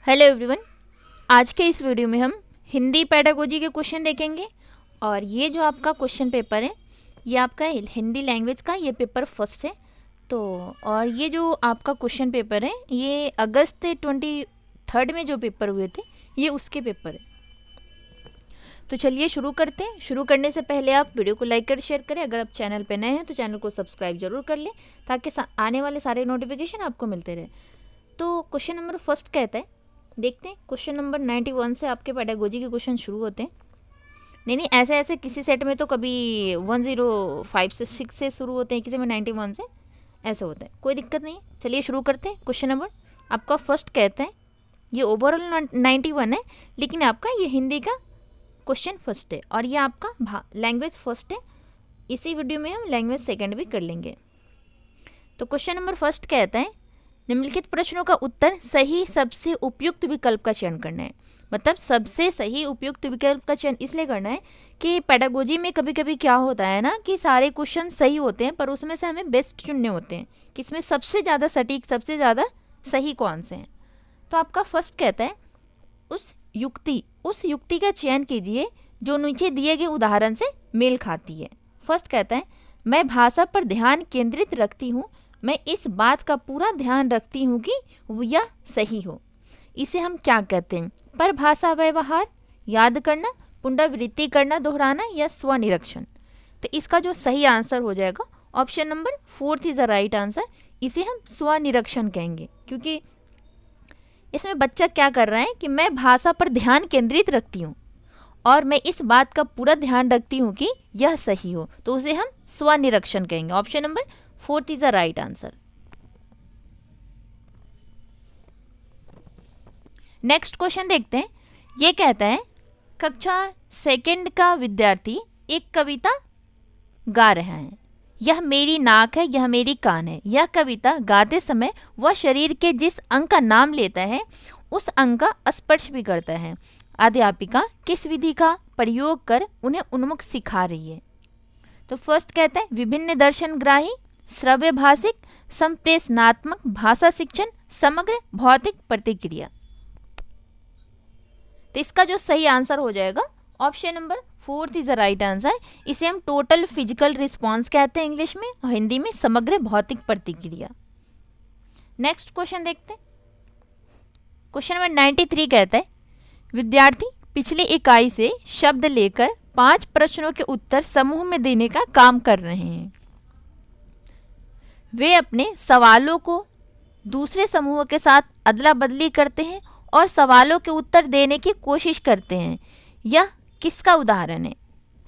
Hello everyone. आज के इस वीडियो में हम हिंदी पेडागोजी के क्वेश्चन देखेंगे और ये जो आपका क्वेश्चन पेपर है ये आपका हिंदी लैंग्वेज का ये पेपर फर्स्ट है। तो और ये जो आपका क्वेश्चन पेपर है ये अगस्त 23 में जो पेपर हुए थे ये उसके पेपर है। तो चलिए शुरू करते हैं। शुरू करने से पहले आप वीडियो को लाइक कर शेयर करें। अगर आप चैनल पर नए हैं तो चैनल को सब्सक्राइब जरूर कर लें ताकि आने वाले सारे नोटिफिकेशन आपको मिलते रहे। तो क्वेश्चन नंबर फर्स्ट कहता है, देखते हैं क्वेश्चन नंबर 91 से आपके पेडागोजी के क्वेश्चन शुरू होते हैं। नहीं ऐसे किसी सेट में तो कभी 105 से 6 से शुरू होते हैं, किसी में 91 से ऐसे होता है, कोई दिक्कत नहीं। चलिए शुरू करते हैं। क्वेश्चन नंबर आपका फर्स्ट कहता है, ये ओवरऑल 91 है लेकिन आपका ये हिंदी का क्वेश्चन फर्स्ट है और ये आपका लैंग्वेज फर्स्ट है। इसी वीडियो में हम लैंग्वेज सेकेंड भी कर लेंगे। तो क्वेश्चन नंबर फर्स्ट कहता है, निम्नलिखित प्रश्नों का उत्तर सही सबसे उपयुक्त विकल्प का चयन करना है। मतलब सबसे सही उपयुक्त विकल्प का चयन इसलिए करना है कि पेडागोजी में कभी कभी क्या होता है ना कि सारे क्वेश्चन सही होते हैं पर उसमें से हमें बेस्ट चुनने होते हैं कि इसमें सबसे ज़्यादा सटीक सबसे ज़्यादा सही कौन से हैं। तो आपका फर्स्ट कहता है, उस युक्ति का चयन कीजिए जो नीचे दिए गए उदाहरण से मेल खाती है। फर्स्ट कहता है, मैं भाषा पर ध्यान केंद्रित रखती हूँ, मैं इस बात का पूरा ध्यान रखती हूँ कि यह सही हो। इसे हम क्या कहते हैं? परभाषा व्यवहार, याद करना, पुनरावृत्ति करना, दोहराना या स्वनिरीक्षण। तो इसका जो सही आंसर हो जाएगा option number 4 is the right answer. इसे हम स्वनिरीक्षण कहेंगे क्योंकि इसमें बच्चा क्या कर रहा है कि मैं भाषा पर ध्यान केंद्रित रखती हूँ और मैं इस बात का पूरा ध्यान रखती हूँ कि यह सही हो, तो उसे हम स्वनिरीक्षण कहेंगे। Option number 4 is the right answer. Next question देखते हैं। ये कहता है, कक्षा सेकंड का विद्यार्थी एक कविता गा रहा है। यह मेरी नाक है, यह मेरी कान है। यह कविता गाते समय वह शरीर के जिस अंग का नाम लेता है उस अंग का स्पर्श भी करता है। अध्यापिका किस विधि का प्रयोग कर उन्हें उन्मुख सिखा रही है? तो फर्स्ट कहता है, विभिन्न दर्शनग्राही, श्रव्य भाषिक, संप्रेषणात्मक भाषा शिक्षण, समग्र भौतिक प्रतिक्रिया। तो इसका जो सही आंसर हो जाएगा option number 4 is the right answer. इसे हम टोटल फिजिकल रिस्पॉन्स कहते हैं इंग्लिश में और हिंदी में समग्र भौतिक प्रतिक्रिया। नेक्स्ट क्वेश्चन देखते हैं। क्वेश्चन नंबर 93 कहता है, विद्यार्थी पिछली इकाई से शब्द लेकर 5 प्रश्नों के उत्तर समूह में देने का काम कर रहे हैं। वे अपने सवालों को दूसरे समूह के साथ अदला बदली करते हैं और सवालों के उत्तर देने की कोशिश करते हैं। यह किसका उदाहरण है?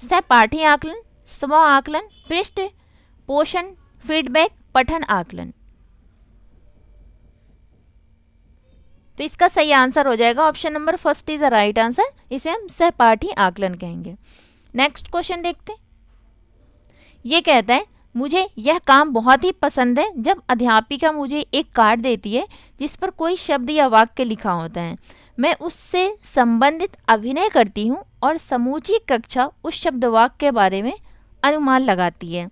सहपाठी आकलन, स्व आकलन, पृष्ठ पोषण, फीडबैक, पठन आकलन। तो इसका सही आंसर हो जाएगा option number 1 is the right answer. इसे हम सहपाठी आकलन कहेंगे। नेक्स्ट क्वेश्चन देखते हैं। ये कहता है, मुझे यह काम बहुत ही पसंद है जब अध्यापिका मुझे एक कार्ड देती है जिस पर कोई शब्द या वाक्य लिखा होता है। मैं उससे संबंधित अभिनय करती हूँ और समूची कक्षा उस शब्द वाक्य के बारे में अनुमान लगाती है।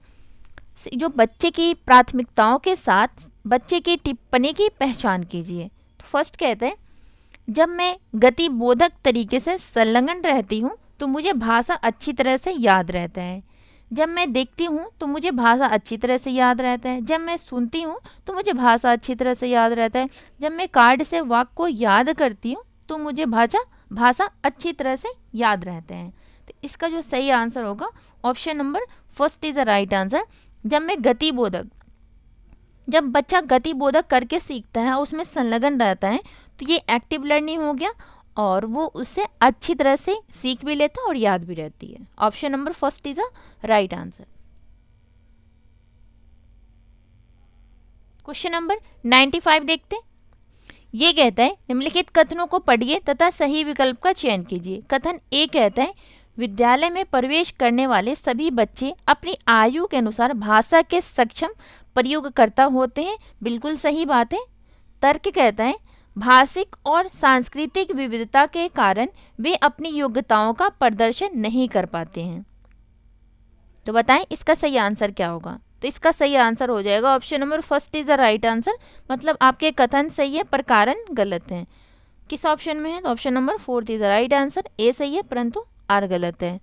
जो बच्चे की प्राथमिकताओं के साथ बच्चे की टिप्पणी की पहचान कीजिए। तो फर्स्ट कहते हैं, जब मैं गतिबोधक तरीके से संलग्न रहती हूँ तो मुझे भाषा अच्छी तरह से याद रहता है। जब मैं देखती हूँ तो मुझे भाषा अच्छी तरह से याद रहता है। जब मैं सुनती हूँ तो मुझे भाषा अच्छी तरह से याद रहता है। जब मैं कार्ड से वाक्य को याद करती हूँ तो मुझे भाषा अच्छी तरह से याद रहते हैं। तो इसका जो सही आंसर होगा option number 1 is the right answer. जब बच्चा गतिबोधक करके सीखता है और उसमें संलग्न रहता है तो ये एक्टिव लर्निंग हो गया और वो उससे अच्छी तरह से सीख भी लेता है और याद भी रहती है। Option number 1 is the right answer. Question number 95 देखते हैं। ये कहता है, निम्नलिखित कथनों को पढ़िए तथा सही विकल्प का चयन कीजिए। कथन ए कहता है, विद्यालय में प्रवेश करने वाले सभी बच्चे अपनी आयु के अनुसार भाषा के सक्षम प्रयोगकर्ता होते हैं। बिल्कुल सही बात है। तर्क कहता है, भाषिक और सांस्कृतिक विविधता के कारण वे अपनी योग्यताओं का प्रदर्शन नहीं कर पाते हैं। तो बताएं इसका सही आंसर क्या होगा? तो इसका सही आंसर हो जाएगा option number 1 is the right answer. मतलब आपके कथन सही है पर कारण गलत है। किस ऑप्शन में है? तो option number 4 is the right answer. A सही है परंतु आर गलत है।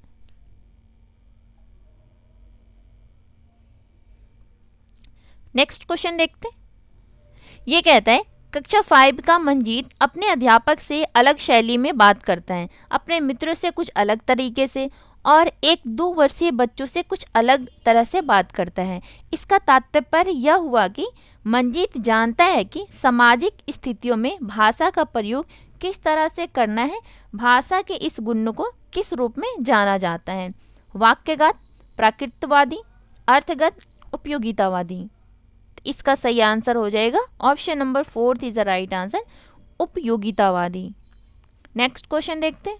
नेक्स्ट क्वेश्चन देखते हैं। ये कहता है कक्षा 5 का मंजीत अपने अध्यापक से अलग शैली में बात करता है, अपने मित्रों से कुछ अलग तरीके से और 1-2 वर्षीय बच्चों से कुछ अलग तरह से बात करता है। इसका तात्पर्य यह हुआ कि मंजीत जानता है कि सामाजिक स्थितियों में भाषा का प्रयोग किस तरह से करना है। भाषा के इस गुण को किस रूप में जाना जाता है? वाक्यगत, प्राकृतवादी, अर्थगत, उपयोगितावादी। इसका सही आंसर हो जाएगा option number 4 is the right answer, उपयोगितावादी। नेक्स्ट क्वेश्चन देखते हैं।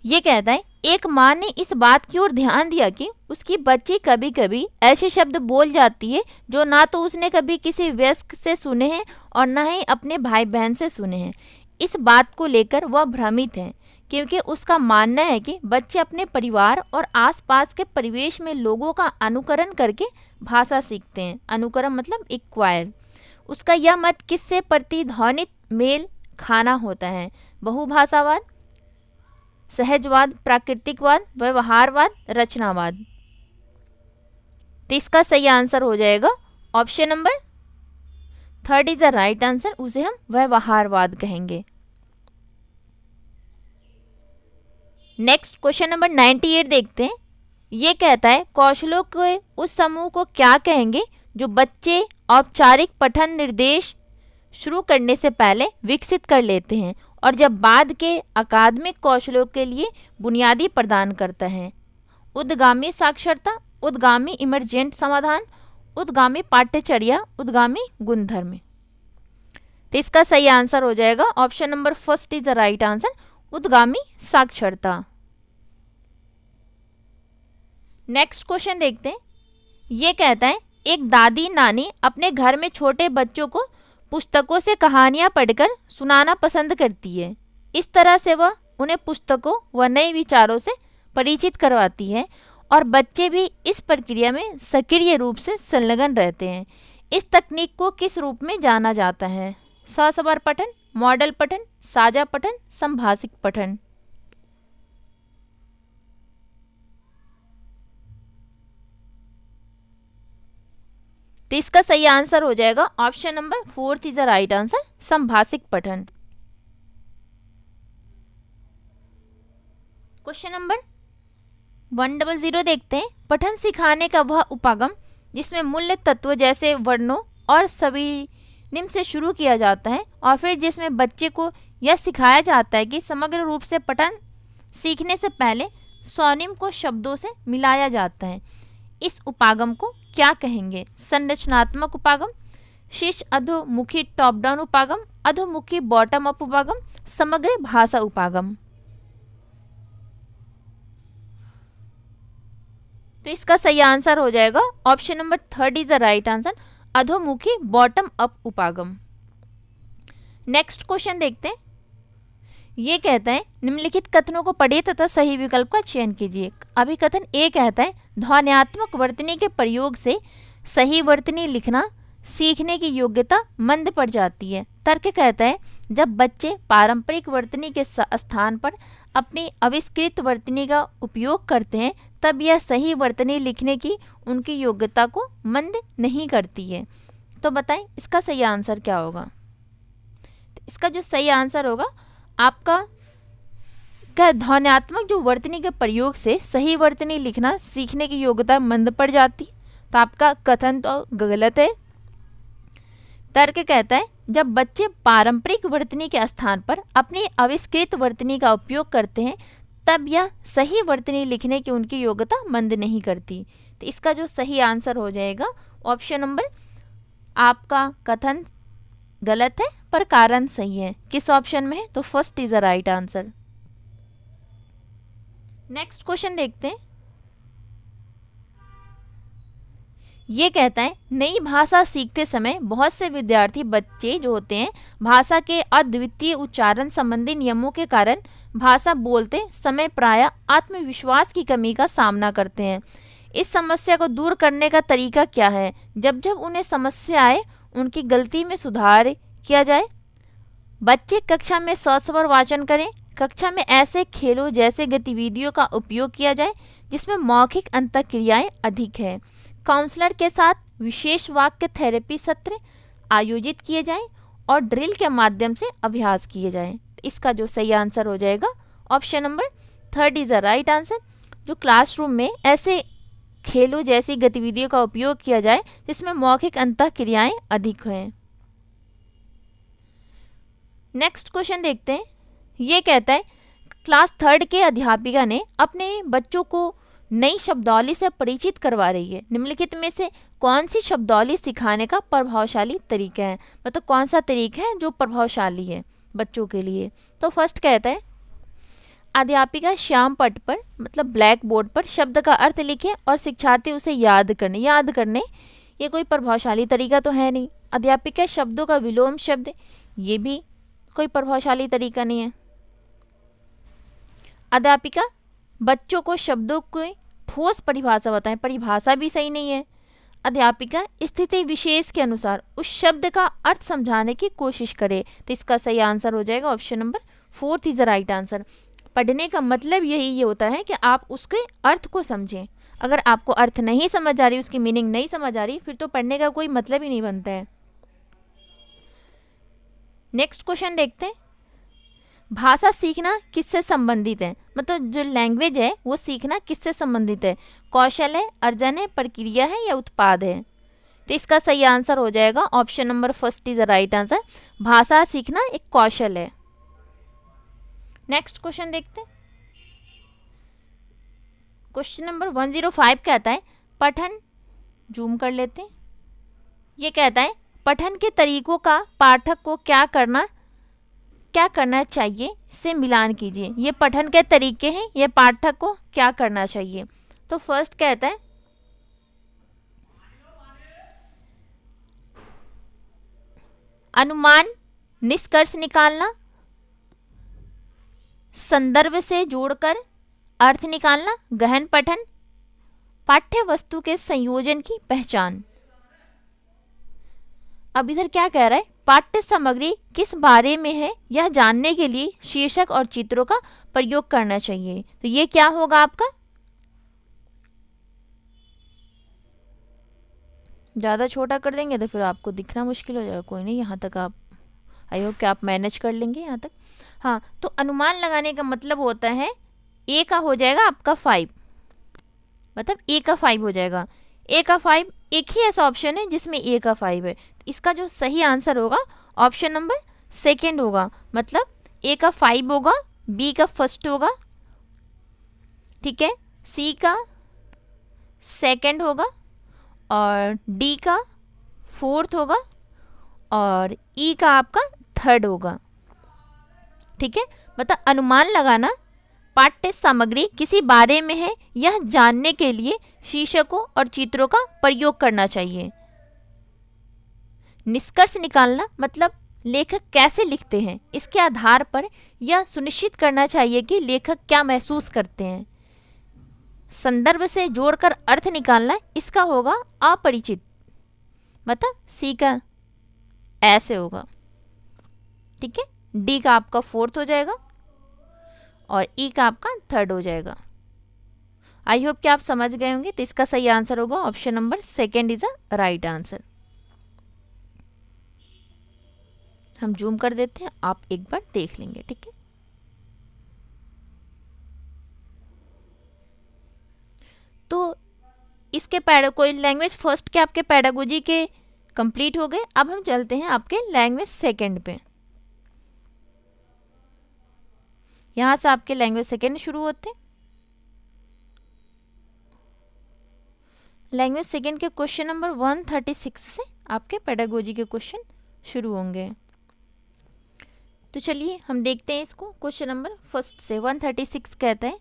ये कहता है एक माँ ने इस बात की ओर ध्यान दिया कि उसकी बच्ची कभी कभी ऐसे शब्द बोल जाती है जो ना तो उसने कभी किसी वयस्क से सुने हैं और ना ही अपने भाई बहन से सुने हैं। इस बात को लेकर वह भ्रमित है क्योंकि उसका मानना है कि बच्चे अपने परिवार और आसपास के परिवेश में लोगों का अनुकरण करके भाषा सीखते हैं। अनुकरण मतलब एक्वायर। उसका यह मत किससे प्रतिध्वनित मेल खाना होता है? बहुभाषावाद, सहजवाद, प्राकृतिकवाद, व्यवहारवाद, रचनावाद। तो इसका सही आंसर हो जाएगा option number 3 is the right answer, उसे हम व्यवहारवाद कहेंगे। नेक्स्ट क्वेश्चन नंबर 98 देखते हैं। ये कहता है कौशलों के उस समूह को क्या कहेंगे जो बच्चे औपचारिक पठन निर्देश शुरू करने से पहले विकसित कर लेते हैं और जब बाद के अकादमिक कौशलों के लिए बुनियादी प्रदान करता है? उद्गामी साक्षरता, उद्गामी इमरजेंट समाधान, उद्गामी पाठ्यचर्या, उद्गामी गुणधर्म। तो इसका सही आंसर हो जाएगा option number 1 is the right answer, उद्गामी साक्षरता। नेक्स्ट क्वेश्चन देखते हैं। ये कहता है एक दादी नानी अपने घर में छोटे बच्चों को पुस्तकों से कहानियां पढ़कर सुनाना पसंद करती है। इस तरह से वह उन्हें पुस्तकों व नए विचारों से परिचित करवाती है और बच्चे भी इस प्रक्रिया में सक्रिय रूप से संलग्न रहते हैं। इस तकनीक को किस रूप में जाना जाता है? ससवार पठन, मॉडल पठन, साझा पठन, संभाषिक पठन। तो इसका सही आंसर हो जाएगा option number 4 is the right answer, संभाषिक पठन। क्वेश्चन नंबर 100 देखते हैं। पठन सिखाने का वह उपागम जिसमें मूल्य तत्व जैसे वर्णों और सविनिम से शुरू किया जाता है और फिर जिसमें बच्चे को यह सिखाया जाता है कि समग्र रूप से पठन सीखने से पहले स्वनिम को शब्दों से मिलाया जाता है। इस उपागम को क्या कहेंगे? संरचनात्मक उपागम, शीर्ष अधोमुखी टॉप डाउन उपागम, अधोमुखी बॉटम अप उपागम, समग्र भाषा उपागम। तो इसका सही आंसर हो जाएगा option number 3 is the right answer, अधोमुखी बॉटम अप उपागम। नेक्स्ट क्वेश्चन देखते हैं। ये कहता है निम्नलिखित कथनों को पढ़िए तथा सही विकल्प का चयन कीजिए। अभी कथन ए कहता है ध्वन्यात्मक वर्तनी के प्रयोग से सही वर्तनी लिखना सीखने की योग्यता मंद पड़ जाती है। तर्क कहता है जब बच्चे पारंपरिक वर्तनी के स्थान पर अपनी आविष्कृत वर्तनी का उपयोग करते हैं तब यह सही वर्तनी लिखने की उनकी योग्यता को मंद नहीं करती है। तो बताएं इसका सही आंसर क्या होगा? तो इसका जो सही आंसर होगा आपका ध्वन्यात्मक जो वर्तनी के प्रयोग से सही वर्तनी लिखना सीखने की योग्यता मंद पड़ जाती, तो आपका कथन तो गलत है। तर्क कहता है जब बच्चे पारंपरिक वर्तनी के स्थान पर अपनी आविष्कृत वर्तनी का उपयोग करते हैं तब यह सही वर्तनी लिखने की उनकी योग्यता मंद नहीं करती। तो इसका जो सही आंसर हो जाएगा ऑप्शन नंबर, आपका कथन गलत है पर कारण सही है। किस ऑप्शन में है? तो 1 is the right answer. Next question देखते हैं। ये कहता है नई भाषा सीखते समय बहुत से विद्यार्थी बच्चे जो होते हैं भाषा के अद्वितीय उच्चारण संबंधी नियमों के कारण भाषा बोलते समय प्रायः आत्मविश्वास की कमी का सामना करते हैं। इस समस्या को दूर करने का तरीका क्या है? जब जब उन्हें समस्या आए उनकी गलती में सुधार किया जाए। बच्चे कक्षा में सस्वर वाचन करें। कक्षा में ऐसे खेलों जैसे गतिविधियों का उपयोग किया जाए जिसमें मौखिक अंतःक्रियाएं अधिक है। काउंसलर के साथ विशेष वाक्य थेरेपी सत्र आयोजित किए जाएं और ड्रिल के माध्यम से अभ्यास किए जाएं। इसका जो सही आंसर हो जाएगा option number 3 is the right answer. जो क्लासरूम में ऐसे खेलों जैसी गतिविधियों का उपयोग किया जाए जिसमें मौखिक अंतःक्रियाएं अधिक हैं। नेक्स्ट क्वेश्चन देखते हैं। ये कहता है क्लास 3 के अध्यापिका ने अपने बच्चों को नई शब्दावली से परिचित करवा रही है। निम्नलिखित में से कौन सी शब्दावली सिखाने का प्रभावशाली तरीका है, मतलब कौन सा तरीका है जो प्रभावशाली है बच्चों के लिए। तो फर्स्ट कहता है अध्यापिका श्याम पट पर मतलब ब्लैक बोर्ड पर शब्द का अर्थ लिखे और शिक्षार्थी उसे याद करने ये कोई प्रभावशाली तरीका तो है नहीं। अध्यापिका शब्दों का विलोम शब्द, ये भी कोई प्रभावशाली तरीका नहीं है। अध्यापिका बच्चों को शब्दों की ठोस परिभाषा बताएं, परिभाषा भी सही नहीं है। अध्यापिका स्थिति विशेष के अनुसार उस शब्द का अर्थ समझाने की कोशिश करे। तो इसका सही आंसर हो जाएगा option number 4 is the right answer. पढ़ने का मतलब यही होता है कि आप उसके अर्थ को समझें। अगर आपको अर्थ नहीं समझ आ रही, उसकी मीनिंग नहीं समझ आ रही, फिर तो पढ़ने का कोई मतलब ही नहीं बनता है। नेक्स्ट क्वेश्चन देखते हैं। भाषा सीखना किससे संबंधित है, मतलब जो लैंग्वेज है वो सीखना किससे संबंधित है। कौशल है, अर्जन है, प्रक्रिया है या उत्पाद है। तो इसका सही आंसर हो जाएगा option number 1 is the right answer. भाषा सीखना एक कौशल है। नेक्स्ट क्वेश्चन देखते हैं। क्वेश्चन नंबर 105 कहता है पठन, जूम कर लेते हैं। ये कहता है पठन के तरीकों का पाठक को क्या करना चाहिए से मिलान कीजिए। ये पठन के तरीके हैं, ये पाठक को क्या करना चाहिए। तो फर्स्ट कहता है अनुमान, निष्कर्ष निकालना, संदर्भ से जोड़कर अर्थ निकालना, गहन पठन, पाठ्य वस्तु के संयोजन की पहचान। अब इधर क्या कह रहा है, पाठ्य सामग्री किस बारे में है यह जानने के लिए शीर्षक और चित्रों का प्रयोग करना चाहिए। तो ये क्या होगा आपका, ज़्यादा छोटा कर देंगे तो फिर आपको दिखना मुश्किल हो जाएगा। कोई नहीं, यहाँ तक आप, आई होप कि आप मैनेज कर लेंगे यहाँ तक। हाँ, तो अनुमान लगाने का मतलब होता है ए का हो जाएगा आपका 5, मतलब ए का 5 हो जाएगा। ए का 5 एक ही ऐसा ऑप्शन है जिसमें ए का 5 है। इसका जो सही आंसर होगा ऑप्शन नंबर 2 होगा, मतलब ए का 5 होगा, बी का 1 होगा, ठीक है, सी का 2 होगा और डी का 4 होगा और ई का आपका 3 होगा। ठीक है, मतलब अनुमान लगाना पाठ्य सामग्री किसी बारे में है यह जानने के लिए शीर्षकों और चित्रों का प्रयोग करना चाहिए। निष्कर्ष निकालना मतलब लेखक कैसे लिखते हैं, इसके आधार पर यह सुनिश्चित करना चाहिए कि लेखक क्या महसूस करते हैं। संदर्भ से जोड़कर अर्थ निकालना, इसका होगा अपरिचित, मतलब सी का ऐसे होगा, ठीक है, डी का आपका 4 हो जाएगा और ई का आपका 3 हो जाएगा। आई होप कि आप समझ गए होंगे। तो इसका सही आंसर होगा option number 2 is a right answer. हम जूम कर देते हैं, आप एक बार देख लेंगे, ठीक है। तो इसके कोई लैंग्वेज फर्स्ट के आपके पैडागोजी के कंप्लीट हो गए। अब हम चलते हैं आपके लैंग्वेज सेकंड पे। यहाँ से आपके लैंग्वेज सेकंड शुरू होते हैं। लैंग्वेज सेकंड के क्वेश्चन नंबर 136 से आपके पैडागोजी के क्वेश्चन शुरू होंगे। तो चलिए हम देखते हैं इसको। क्वेश्चन नंबर फर्स्ट से 136 कहता है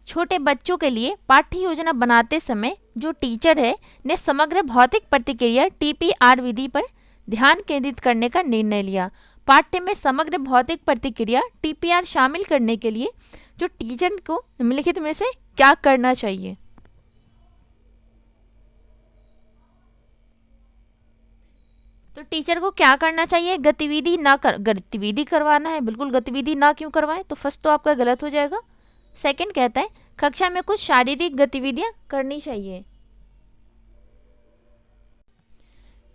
छोटे बच्चों के लिए पाठ्य योजना बनाते समय जो टीचर है ने समग्र भौतिक प्रतिक्रिया TPR विधि पर ध्यान केंद्रित करने का निर्णय लिया। पाठ्य में समग्र भौतिक प्रतिक्रिया TPR शामिल करने के लिए जो टीचर को निम्नलिखित में से क्या करना चाहिए। तो टीचर को क्या करना चाहिए? गतिविधि करवाना है। बिल्कुल गतिविधि ना क्यों करवाएं? तो फर्स्ट तो आपका गलत हो जाएगा। सेकंड कहता है कक्षा में कुछ शारीरिक गतिविधियां करनी चाहिए।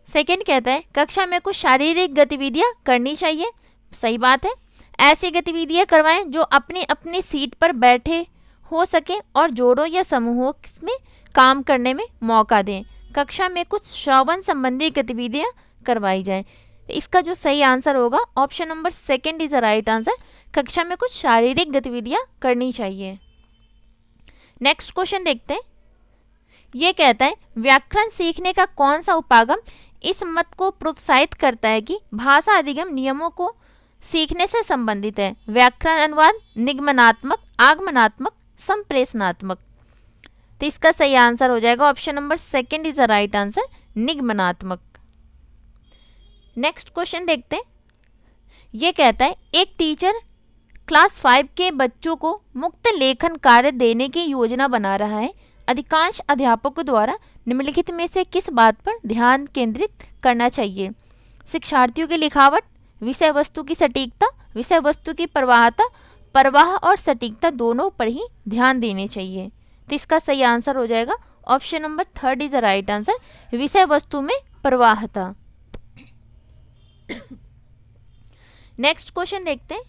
सेकंड कहता है कक्षा में कुछ शारीरिक गतिविधियां करनी चाहिए। सही बात है। ऐसी गतिविधियां करवाएं जो अपनी अपनी सीट पर बैठे हो सके और जोड़ों या समूहों में काम करने में मौका दें। कक्षा में कुछ श्रवण संबंधी गतिविधियां करवाई जाएं। तो इसका जो सही आंसर होगा option number second is the right answer. कक्षा में कुछ शारीरिक गतिविधियां करनी चाहिए। नेक्स्ट क्वेश्चन देखते हैं। ये कहता है व्याकरण सीखने का कौन सा उपागम इस मत को प्रोत्साहित करता है कि भाषा अधिगम नियमों को सीखने से संबंधित है? व्याकरण अनुवाद, निगमनात्मक, आगमनात्मक, संप्रेषणात्मक। तो इसका सही आंसर हो जाएगा option number second is the right answer, निगमनात्मक। नेक्स्ट क्वेश्चन देखते हैं। ये कहता है एक टीचर क्लास 5 के बच्चों को मुक्त लेखन कार्य देने की योजना बना रहा है। अधिकांश अध्यापकों द्वारा निम्नलिखित में से किस बात पर ध्यान केंद्रित करना चाहिए? शिक्षार्थियों की लिखावट, विषय वस्तु की सटीकता, विषय वस्तु की प्रवाह और सटीकता दोनों पर ही ध्यान देने चाहिए। तो इसका सही आंसर हो जाएगा option number third is the right answer, विषय वस्तु में प्रवाहता। नेक्स्ट क्वेश्चन देखते हैं।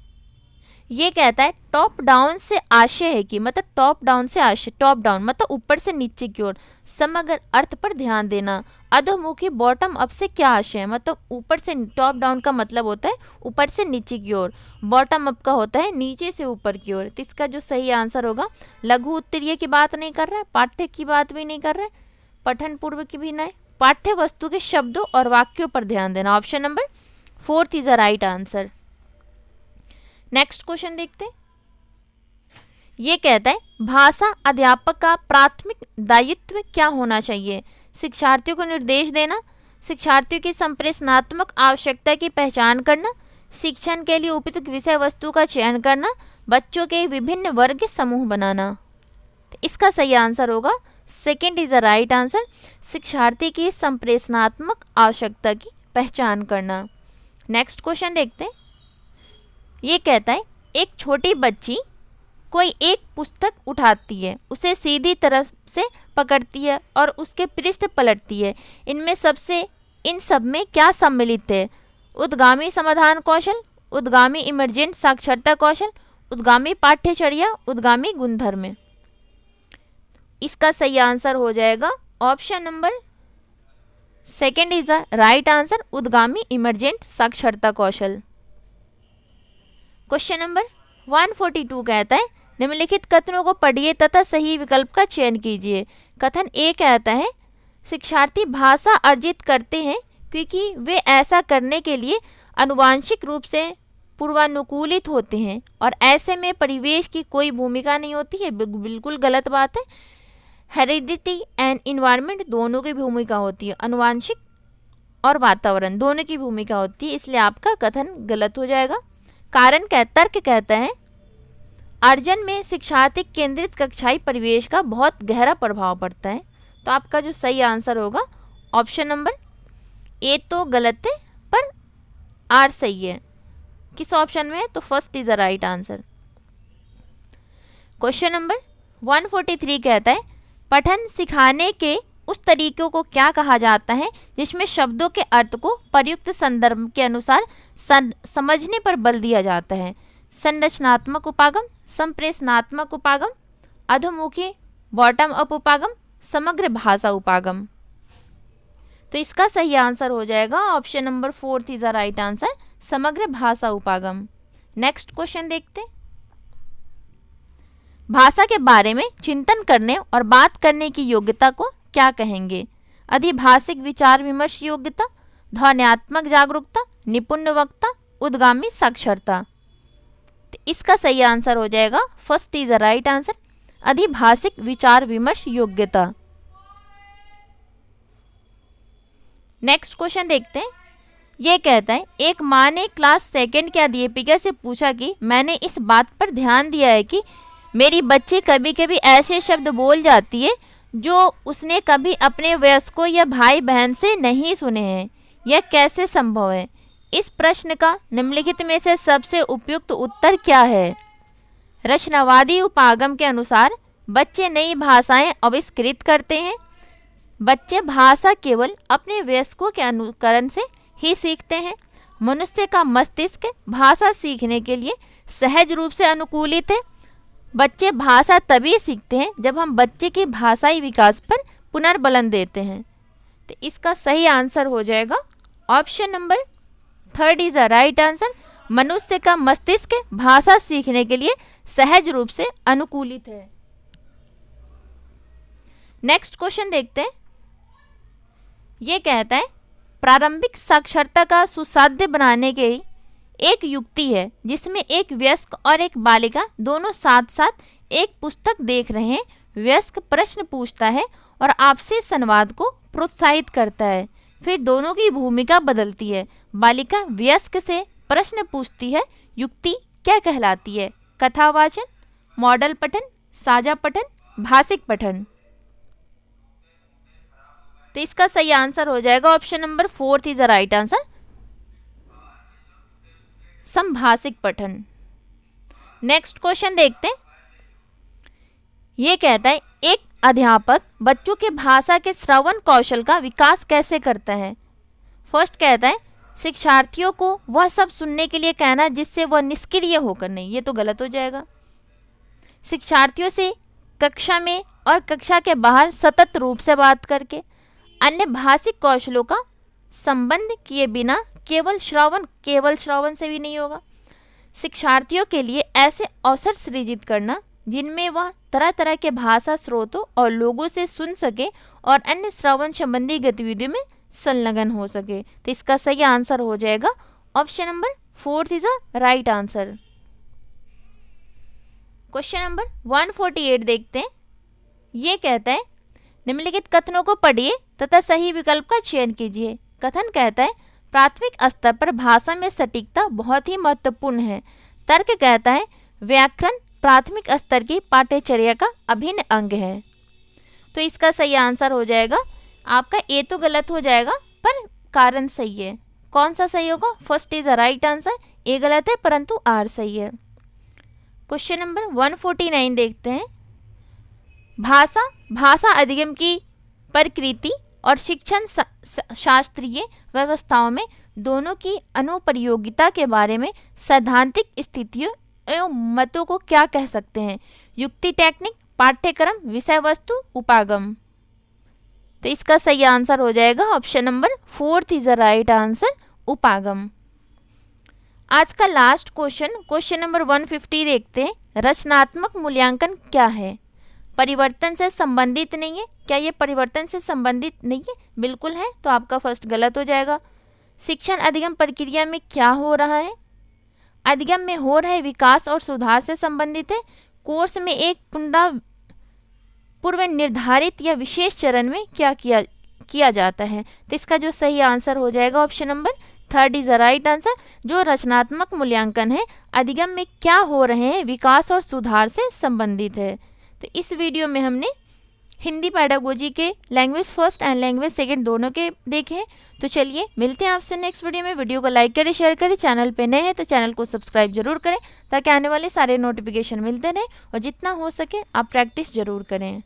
ये कहता है टॉप डाउन से आशय है कि, मतलब टॉप डाउन से आशय, टॉप डाउन मतलब ऊपर से नीचे की ओर, समग्र अर्थ पर ध्यान देना। अधोमुखी बॉटम अप से क्या आशय है? मतलब ऊपर से, टॉप डाउन का मतलब होता है ऊपर से नीचे की ओर, बॉटम अप का होता है नीचे से ऊपर की ओर। तो इसका जो सही आंसर होगा, लघु उत्तरीय की बात नहीं कर रहा है, पाठ्य की बात भी नहीं कर रहा है, पठन पूर्व की भी नहीं, पाठ्य वस्तु के शब्दों और वाक्यों पर ध्यान देना। Option number fourth is the right answer. Next question देखते हैं। ये कहता है भाषा अध्यापक का प्राथमिक दायित्व क्या होना चाहिए? शिक्षार्थियों को निर्देश देना, शिक्षार्थियों की संप्रेषणात्मक आवश्यकता की पहचान करना, शिक्षण के लिए उपयुक्त विषय वस्तु का चयन करना, बच्चों के विभिन्न वर्ग समूह बनाना। तो इसका सही आंसर होगा second is the right answer, शिक्षार्थी की संप्रेषणात्मक आवश्यकता की पहचान करना। नेक्स्ट क्वेश्चन देखते हैं। ये कहता है एक छोटी बच्ची कोई एक पुस्तक उठाती है, उसे सीधी तरफ से पकड़ती है और उसके पृष्ठ पलटती है। इन सब में क्या सम्मिलित है? उद्गामी समाधान कौशल, उद्गामी इमर्जेंट साक्षरता कौशल, उद्गामी पाठ्यचर्या, उद्गामी गुणधर्म। इसका सही आंसर हो जाएगा option number second is the right answer, उद्गामी इमर्जेंट साक्षरता कौशल। क्वेश्चन नंबर 142 कहता है निम्नलिखित कथनों को पढ़िए तथा सही विकल्प का चयन कीजिए। कथन ए कहता है शिक्षार्थी भाषा अर्जित करते हैं क्योंकि वे ऐसा करने के लिए आनुवांशिक रूप से पूर्वानुकूलित होते हैं और ऐसे में परिवेश की कोई भूमिका नहीं होती है। बिल्कुल गलत बात है। हेरिडिटी एंड इन्वायरमेंट दोनों की भूमिका होती है, आनुवांशिक और वातावरण दोनों की भूमिका होती है, इसलिए आपका कथन गलत हो जाएगा। तर्क कहता है अर्जन में शिक्षार्थी केंद्रित कक्षाई परिवेश का बहुत गहरा प्रभाव पड़ता है। तो आपका जो सही आंसर होगा ऑप्शन नंबर ए तो गलत है पर आर सही है। किस ऑप्शन में है? तो first is the right answer. Question number 143 कहता है पठन सिखाने के उस तरीकों को क्या कहा जाता है जिसमें शब्दों के अर्थ को प्रयुक्त संदर्भ के अनुसार समझने पर बल दिया जाता है? संरचनात्मक उपागम, संप्रेषणात्मक उपागम, अधोमुखी बॉटम अप उपागम, समग्र भाषा उपागम। तो इसका सही आंसर हो जाएगा option number fourth is the right answer, समग्र भाषा उपागम। नेक्स्ट क्वेश्चन देखते हैं। भाषा के बारे में चिंतन करने और बात करने की योग्यता को क्या कहेंगे? अधिभाषिक विचार विमर्श योग्यता, ध्वन्यात्मक जागरूकता, निपुण वक्ता, उद्गामी साक्षरता। तो इसका सही आंसर हो जाएगा first is the right answer, अधिभाषिक विचार विमर्श योग्यता। नेक्स्ट क्वेश्चन देखते हैं। ये कहता है एक माँ ने क्लास सेकंड के अध्यापिका से पूछा कि मैंने इस बात पर ध्यान दिया है कि मेरी बच्ची कभी कभी ऐसे शब्द बोल जाती है जो उसने कभी अपने वयस्कों या भाई बहन से नहीं सुने हैं। यह कैसे संभव है? इस प्रश्न का निम्नलिखित में से सबसे उपयुक्त उत्तर क्या है? रचनावादी उपागम के अनुसार बच्चे नई भाषाएं आविष्कृत करते हैं। बच्चे भाषा केवल अपने वयस्कों के अनुकरण से ही सीखते हैं। मनुष्य का मस्तिष्क भाषा सीखने के लिए सहज रूप से अनुकूलित है। बच्चे भाषा तभी सीखते हैं जब हम बच्चे के भाषाई विकास पर पुनर्बलन देते हैं। तो इसका सही आंसर हो जाएगा option number 3 is the right answer. मनुष्य का मस्तिष्क भाषा सीखने के लिए सहज रूप से अनुकूलित है। नेक्स्ट क्वेश्चन देखते हैं। ये कहता है प्रारंभिक साक्षरता का सुसाध्य बनाने के एक युक्ति है जिसमें एक वयस्क और एक बालिका दोनों साथ साथ एक पुस्तक देख रहे हैं। वयस्क प्रश्न पूछता है और आपसी संवाद को प्रोत्साहित करता है। फिर दोनों की भूमिका बदलती है। बालिका वयस्क से प्रश्न पूछती है। युक्ति क्या कहलाती है? कथावाचन, मॉडल पठन, साझा पठन, भाषिक पठन। तो इसका सही आंसर हो जाएगा option number 4 is the right answer, संभाषिक पठन। नेक्स्ट क्वेश्चन देखते हैं। ये कहता है एक अध्यापक बच्चों के भाषा के श्रवण कौशल का विकास कैसे करता है? फर्स्ट कहता है शिक्षार्थियों को वह सब सुनने के लिए कहना जिससे वह निष्क्रिय होकर नहीं, ये तो गलत हो जाएगा। शिक्षार्थियों से कक्षा में और कक्षा के बाहर सतत रूप से बात करके, अन्य भाषिक कौशलों का संबंध किए बिना केवल श्रवण से भी नहीं होगा। शिक्षार्थियों के लिए ऐसे अवसर सृजित करना जिनमें वह तरह तरह के भाषा स्रोतों और लोगों से सुन सके और अन्य श्रवण संबंधी गतिविधियों में संलग्न हो सके। तो इसका सही आंसर हो जाएगा option number 4 is the right answer. Question number 148 देखते हैं। ये कहता है निम्नलिखित कथनों को पढ़िए तथा सही विकल्प का चयन कीजिए। कथन कहता है प्राथमिक स्तर पर भाषा में सटीकता बहुत ही महत्वपूर्ण है। तर्क कहता है व्याकरण प्राथमिक स्तर की पाठ्यचर्या का अभिन्न अंग है। तो इसका सही आंसर हो जाएगा आपका ए तो गलत हो जाएगा पर कारण सही है। कौन सा सही होगा? First is the right answer. A गलत है परंतु आर सही है। क्वेश्चन नंबर 149 देखते हैं। भाषा अधिगम की प्रकृति और शिक्षण शास्त्रीय व्यवस्थाओं में दोनों की अनुप्रयोगिता के बारे में सैद्धांतिक स्थितियों एवं मतों को क्या कह सकते हैं? युक्ति, टेक्निक, पाठ्यक्रम, विषय वस्तु, उपागम। तो इसका सही आंसर हो जाएगा option number 4 is the right answer, उपागम। आज का लास्ट क्वेश्चन नंबर 150 देखते हैं। रचनात्मक मूल्यांकन क्या है? परिवर्तन से संबंधित नहीं है। क्या ये परिवर्तन से संबंधित नहीं है? बिल्कुल है। तो आपका फर्स्ट गलत हो जाएगा। शिक्षण अधिगम प्रक्रिया में क्या हो रहा है? अधिगम में हो रहे विकास और सुधार से संबंधित है। कोर्स में एक पूर्व निर्धारित या विशेष चरण में क्या किया जाता है? तो इसका जो सही आंसर हो जाएगा option number 3 is the right answer. जो रचनात्मक मूल्यांकन है अधिगम में क्या हो रहे हैं विकास और सुधार से संबंधित है। तो इस वीडियो में हमने हिंदी पेडागोजी के language first and language second दोनों के देखे हैं। तो चलिए मिलते हैं आपसे नेक्स्ट वीडियो में। वीडियो को लाइक करें, शेयर करें। चैनल पे नए हैं तो चैनल को सब्सक्राइब जरूर करें ताकि आने वाले सारे नोटिफिकेशन मिलते रहें और जितना हो सके आप प्रैक्टिस जरूर करें।